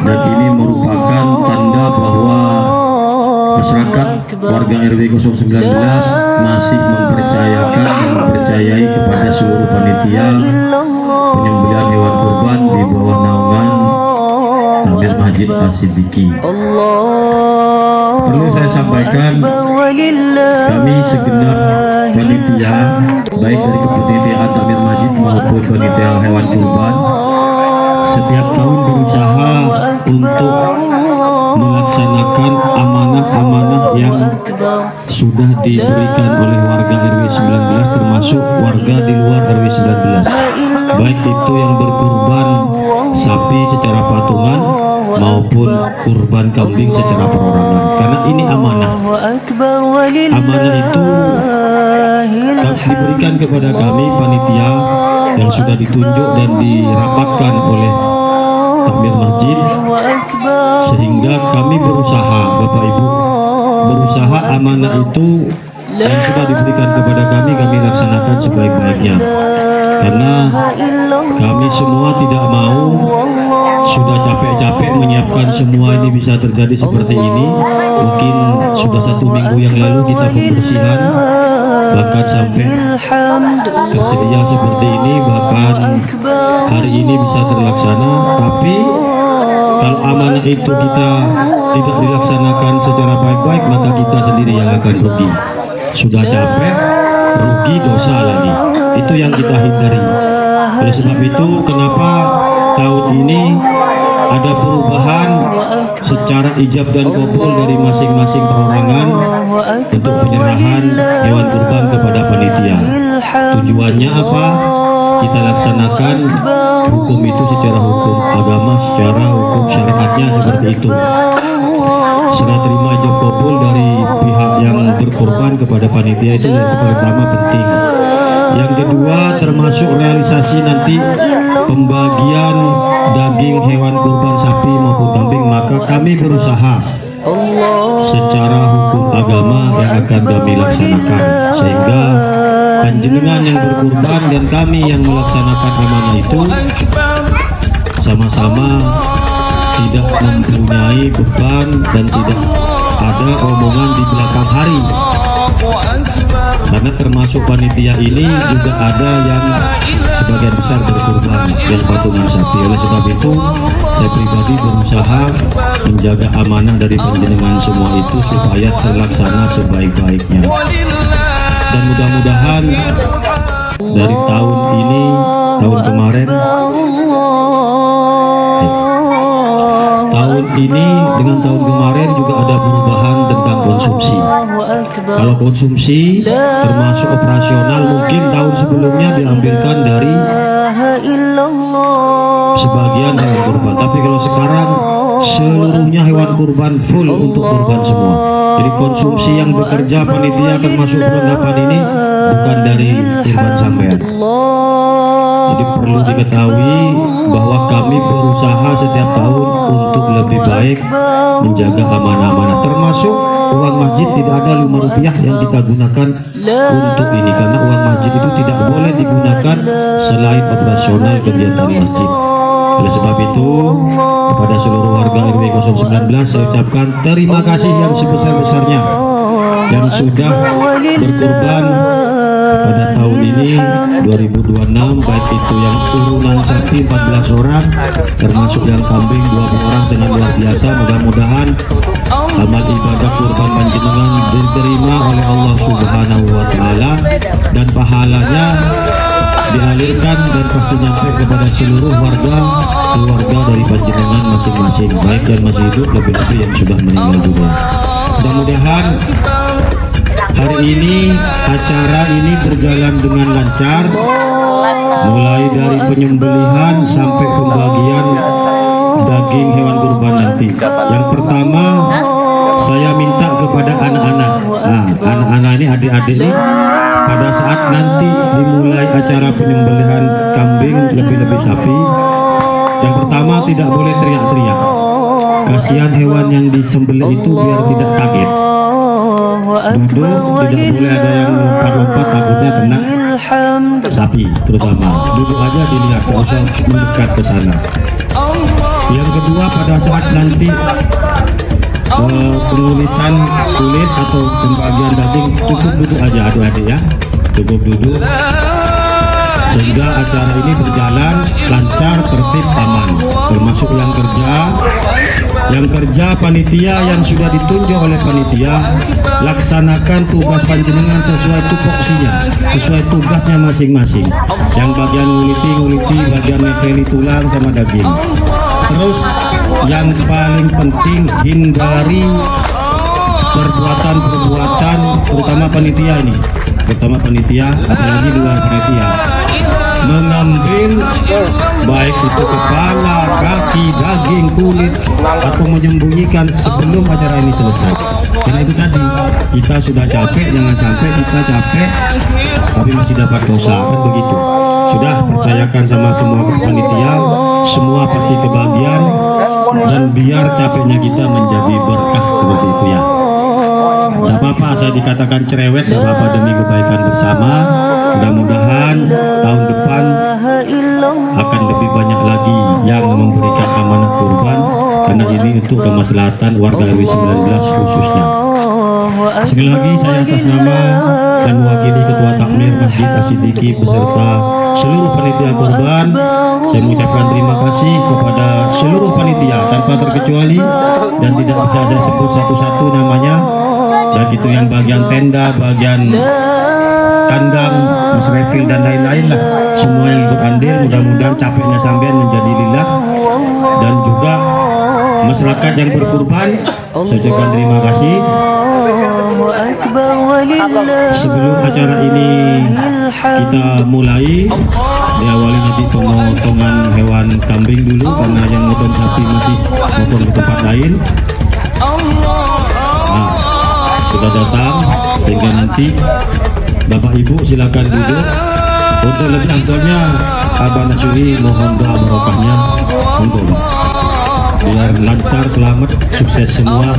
Dan ini merupakan tanda bahwa masyarakat warga RW 019 masih mempercayai kepada seluruh panitia penyembelihan hewan kurban di bawah naungan Takmir Masjid As-Siddiqi. Perlu saya sampaikan, kami segenap panitia, baik dari kepanitiaan Takmir Masjid maupun panitia hewan kurban, setiap tahun berusaha untuk melaksanakan amanah-amanah yang sudah diberikan oleh warga RW 19, termasuk warga di luar RW 19, baik itu yang berkurban sapi secara patungan maupun kurban kambing secara perorangan, karena ini amanah. Amanah itu diberikan kepada kami panitia yang sudah ditunjuk dan dirapatkan oleh Takmir Masjid, sehingga kami berusaha, Bapak Ibu, berusaha amanah itu yang sudah diberikan kepada kami laksanakan sebaik-baiknya, karena kami semua tidak mau sudah capek-capek menyiapkan semua ini bisa terjadi seperti ini. Mungkin sudah 1 minggu yang lalu kita pembersihan, bahkan sampai tersedia seperti ini, bahkan hari ini bisa terlaksana. Tapi kalau amanah itu kita tidak dilaksanakan secara baik-baik, maka kita sendiri yang akan rugi. Sudah capek, rugi, dosa lagi. Itu yang kita hindari. Oleh sebab itu, kenapa tahun ini ada perubahan secara ijab dan kabul dari masing-masing perorangan untuk penyerahan hewan kurban kepada panitia. Tujuannya apa? Kita laksanakan hukum itu secara hukum agama, secara hukum syariatnya seperti itu. Serah terima ijab kabul dari pihak yang berkorban kepada panitia itu yang pertama penting. Yang kedua, termasuk realisasi nanti pembagian daging hewan kurban sapi maupun kambing, maka kami berusaha secara hukum agama yang akan kami laksanakan, sehingga panjenengan yang berkurban dan kami yang melaksanakan amanah itu sama-sama tidak mempunyai beban dan tidak ada omongan di belakang hari. Karena termasuk panitia ini juga ada yang sebagian besar berkurban yang patungan sapi. Oleh sebab itu, saya pribadi berusaha menjaga amanah dari panjenengan semua itu supaya terlaksana sebaik-baiknya. Dan mudah-mudahan dari tahun ini, tahun kemarin, tahun ini dengan tahun kemarin juga ada perubahan tentang konsumsi. Kalau konsumsi termasuk operasional, mungkin tahun sebelumnya diambilkan dari sebagian hewan kurban, tapi kalau sekarang seluruhnya hewan kurban full untuk kurban semua. Jadi konsumsi yang bekerja panitia termasuk perlengkapan ini bukan dari kurban sampean. Jadi perlu diketahui bahwa kami berusaha setiap tahun untuk lebih baik menjaga amanah-amanah, termasuk uang masjid. Tidak ada Rp5 yang kita gunakan untuk ini, karena uang masjid itu tidak boleh digunakan selain operasional kegiatan masjid. Oleh sebab itu, kepada seluruh warga RW 019 saya ucapkan terima kasih yang sebesar-besarnya yang sudah berkorban pada tahun ini 2026, baik itu yang urunan sapi 14 orang, termasuk yang kambing 20 orang, sangat luar biasa. Mudah-mudahan amal ibadah kurban panjenengan diterima oleh Allah Subhanahu wa Ta'ala, dan pahalanya dialirkan dan pasti nyampe kepada seluruh warga keluarga dari panjenengan masing-masing, baik yang masih hidup lebih-lebih yang sudah meninggal dunia. Mudah-mudahan hari ini acara ini berjalan dengan lancar, mulai dari penyembelihan sampai pembagian daging hewan kurban nanti. Yang pertama, saya minta kepada anak-anak, anak-anak ini, adik-adik ini, pada saat nanti dimulai acara penyembelihan kambing lebih-lebih sapi, yang pertama tidak boleh teriak-teriak. Kasihan hewan yang disembelih itu biar tidak kaget. Duduk, tidak boleh ada yang lompat-lompat, takutnya kena sapi terutama. Duduk aja dilihat, nggak usah mendekat ke sana. Yang kedua, pada saat nanti pengulitan kulit atau pembagian daging, cukup duduk aja adik-adik ya, cukup duduk sehingga acara ini berjalan lancar, tertib, aman. Termasuk yang kerja panitia yang sudah ditunjuk oleh panitia, laksanakan tugas panjenengan sesuai tupoksinya, sesuai tugasnya masing-masing. Yang bagian nguliti, bagian nepeli tulang sama daging. Terus yang paling penting, hindari perbuatan terutama panitia, apalagi dua panitia, mengambil baik itu kepala, kaki, daging, kulit, atau menyembunyikan sebelum acara ini selesai. Karena itu tadi, kita sudah capek, jangan sampai kita capek tapi masih dapat dosa, kan begitu. Sudah percayakan sama semua panitia, semua pasti kebahagiaan, dan biar capeknya kita menjadi berkah seperti itu ya. Tidak apa-apa saya dikatakan cerewet, tidak apa-apa, demi kebaikan bersama. Mudah-mudahan tahun depan akan lebih banyak lagi yang memberikan amanah kurban, karena ini untuk kemaslahatan warga RW 19 khususnya. Sekali lagi saya atas nama dan mewakili Ketua Takmir Masjid As-Siddiqi beserta seluruh panitia kurban, saya mengucapkan terima kasih kepada seluruh panitia tanpa terkecuali, dan tidak bisa saya sebut satu-satu namanya, dan itu yang bagian tenda, bagian kandang, Mas Refil dan lain-lain lah, semua yang ikut andil. Mudah-mudahan capeknya sampean menjadi lillah, dan juga masyarakat yang berkurban, saya ucapkan terima kasih. Sebelum acara ini kita mulai, diawali nanti pemotongan hewan kambing dulu, karena yang motong sapi masih motong di tempat lain. Nah, sudah datang, sehingga nanti Bapak Ibu silakan duduk. Untuk lebih ampelnya Abah Nasyuri mohon doa barokahnya untuk biar lancar, selamat, sukses semua.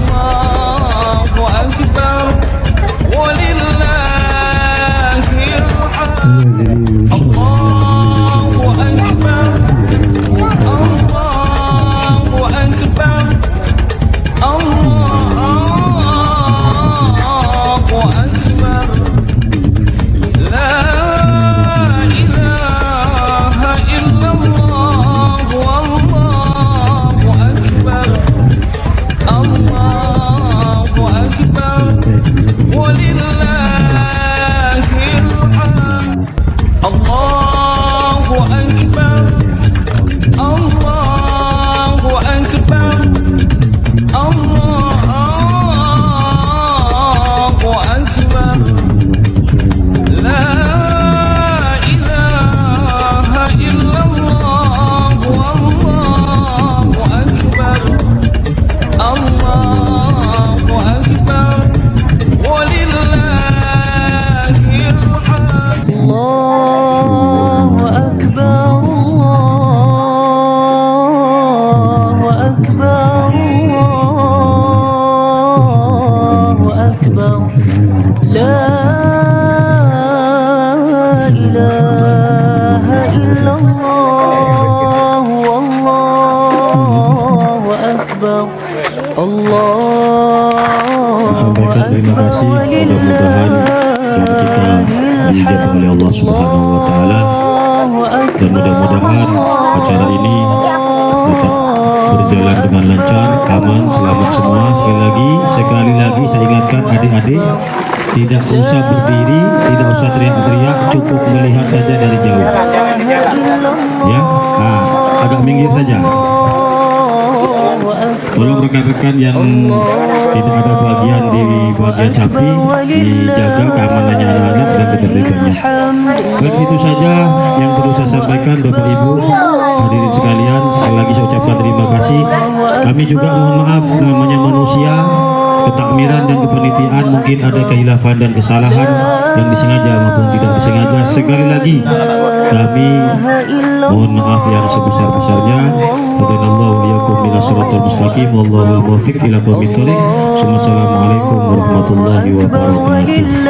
Sampaikan terima kasih, mudah-mudahan kita dijabah oleh Allah Subhanahu wa Ta'ala, dan mudah-mudahan acara ini dapat berjalan dengan lancar, aman, selamat semua. Sekali lagi saya ingatkan adik-adik, tidak usah berdiri, tidak usah teriak-teriak, cukup melihat saja dari jauh ya. Nah, agak minggir saja. Tolong rekan-rekan yang tidak ada bagian di bagian sapi, dijaga keamanannya anak-anak dan ketertibannya. Baik, itu saja yang perlu saya sampaikan Bapak Ibu hadirin sekalian. Sekali lagi saya ucapkan terima kasih. Kami juga mohon maaf, namanya manusia, ketakmiran dan kepanitiaan mungkin ada kehilafan dan kesalahan yang disengaja maupun tidak disengaja. Sekali lagi kami mohon maaf yang sebesar-besarnya. Hadinallahu wa iyyakum ila shiratal mustaqim, wallahul muwaffiq ila aqwamit thoriq. Wassalamualaikum warahmatullahi wabarakatuh.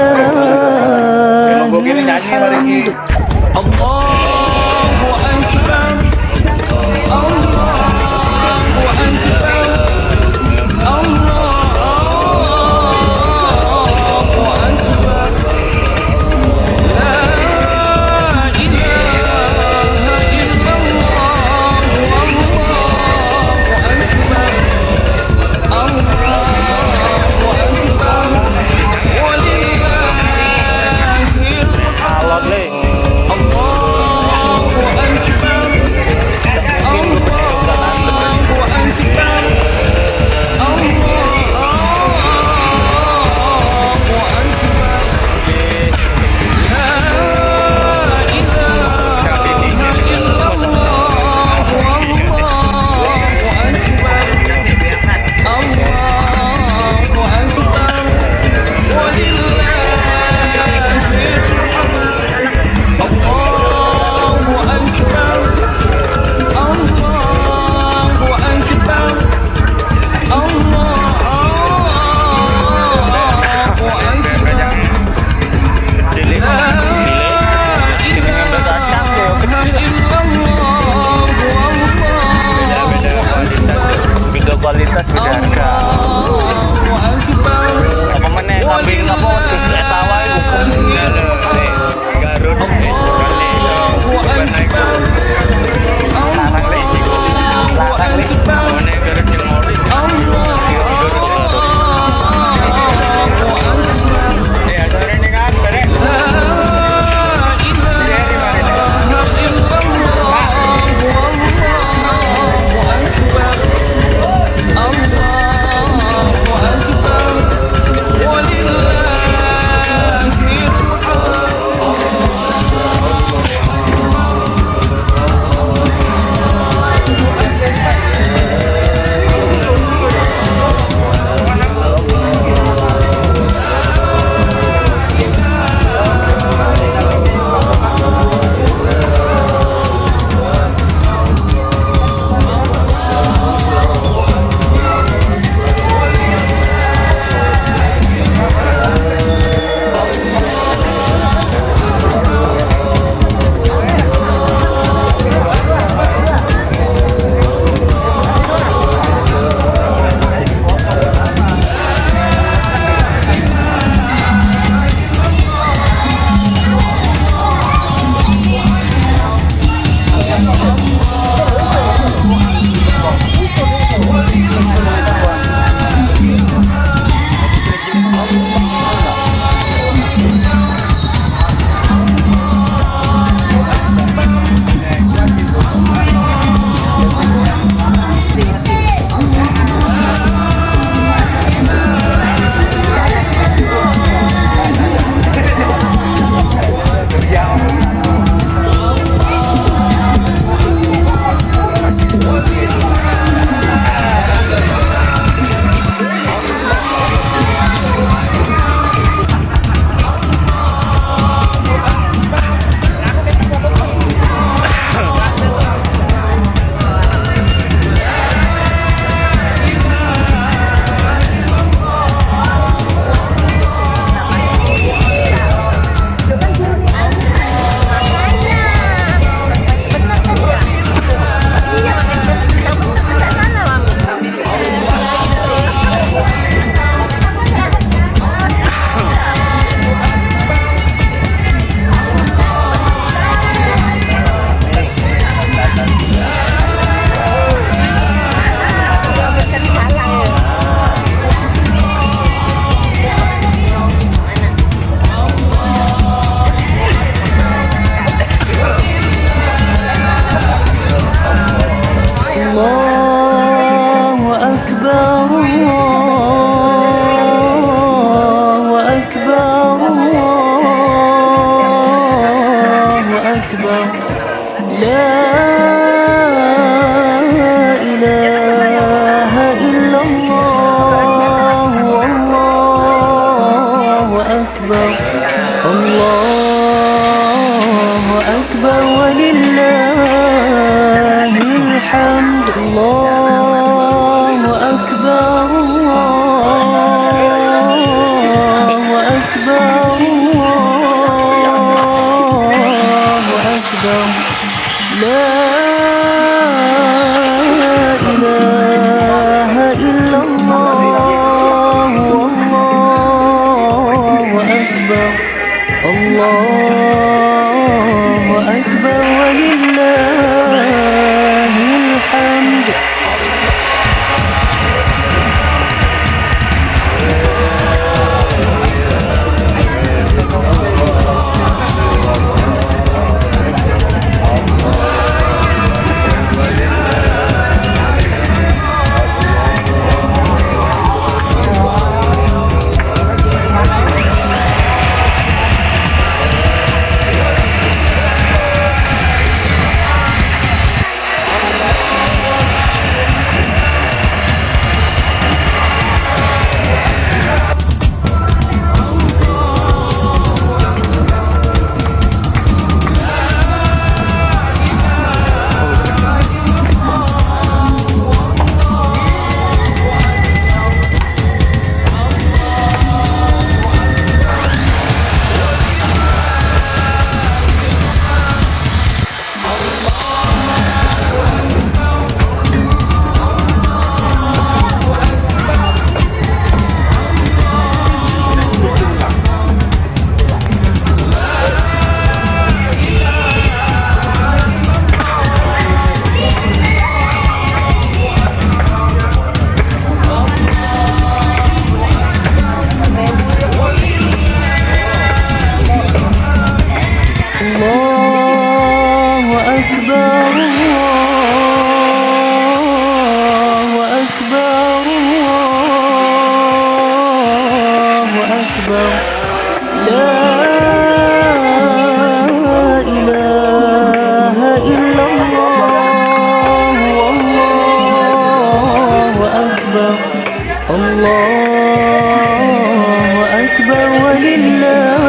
الله أكبر ولله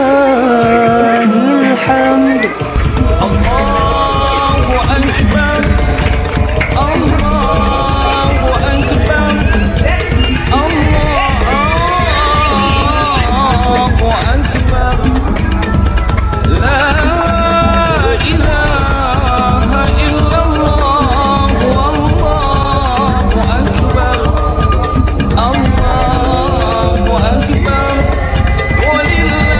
الحمد. الله أكبر الله أكبر الله أكبر لا إله إلا الله والله أكبر الله أكبر ولله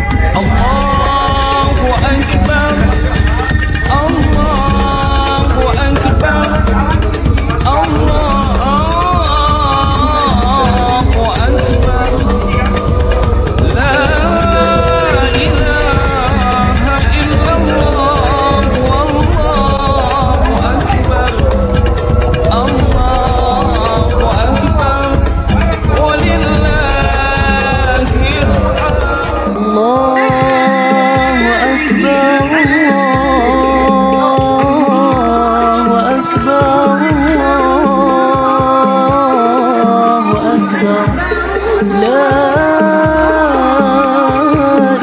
الحمد. الله أكبر الله أكبر الله أكبر لا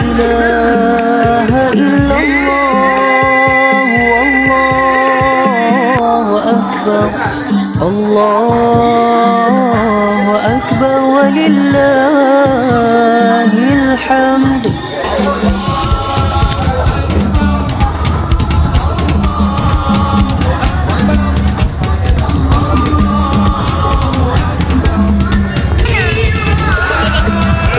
إله إلا الله والله أكبر الله أكبر ولله الحمد. الله أكبر الله أكبر الله أكبر لا إله إلا الله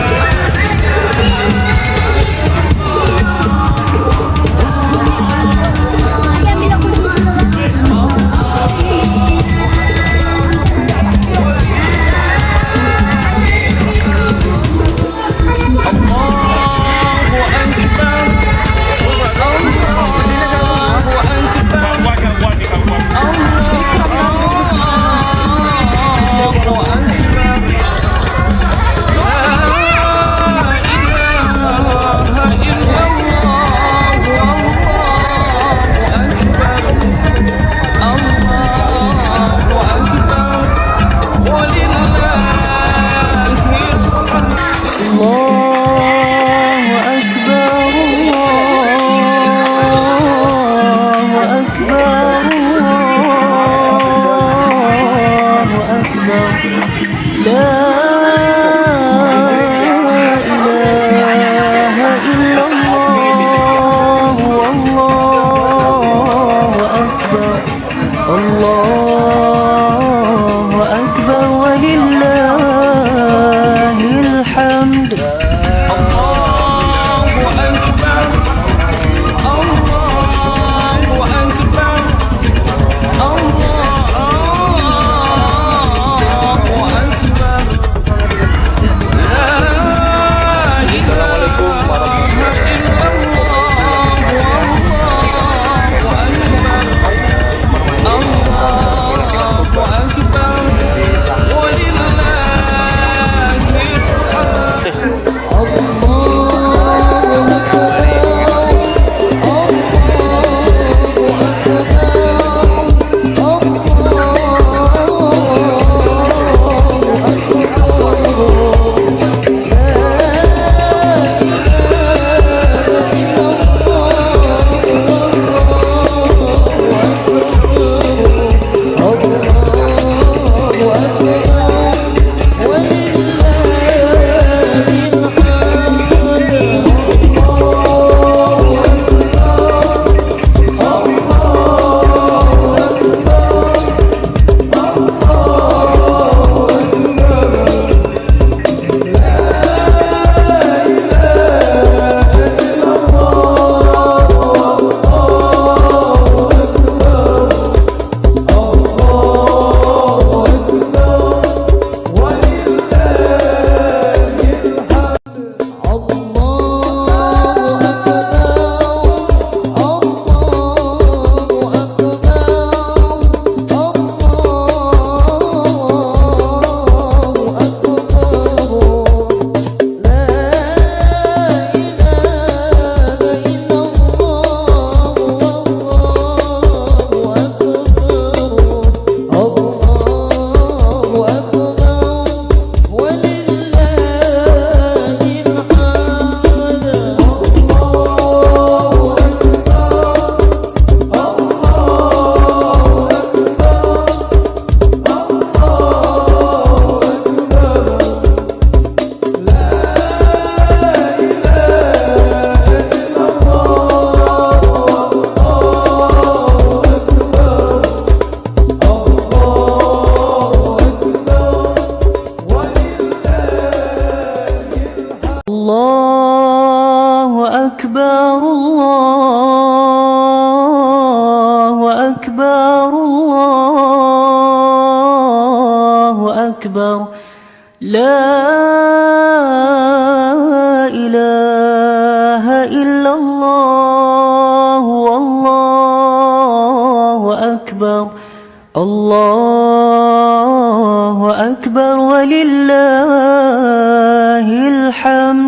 والله أكبر الله أكبر ولله الحمد. الله أكبر الله أكبر الله أكبر لا إله إلا الله والله أكبر الله أكبر ولله الحمد. Allah الله أكبر الله أكبر الله أكبر لا إله إلا الله والله أكبر الله أكبر ولله الحمد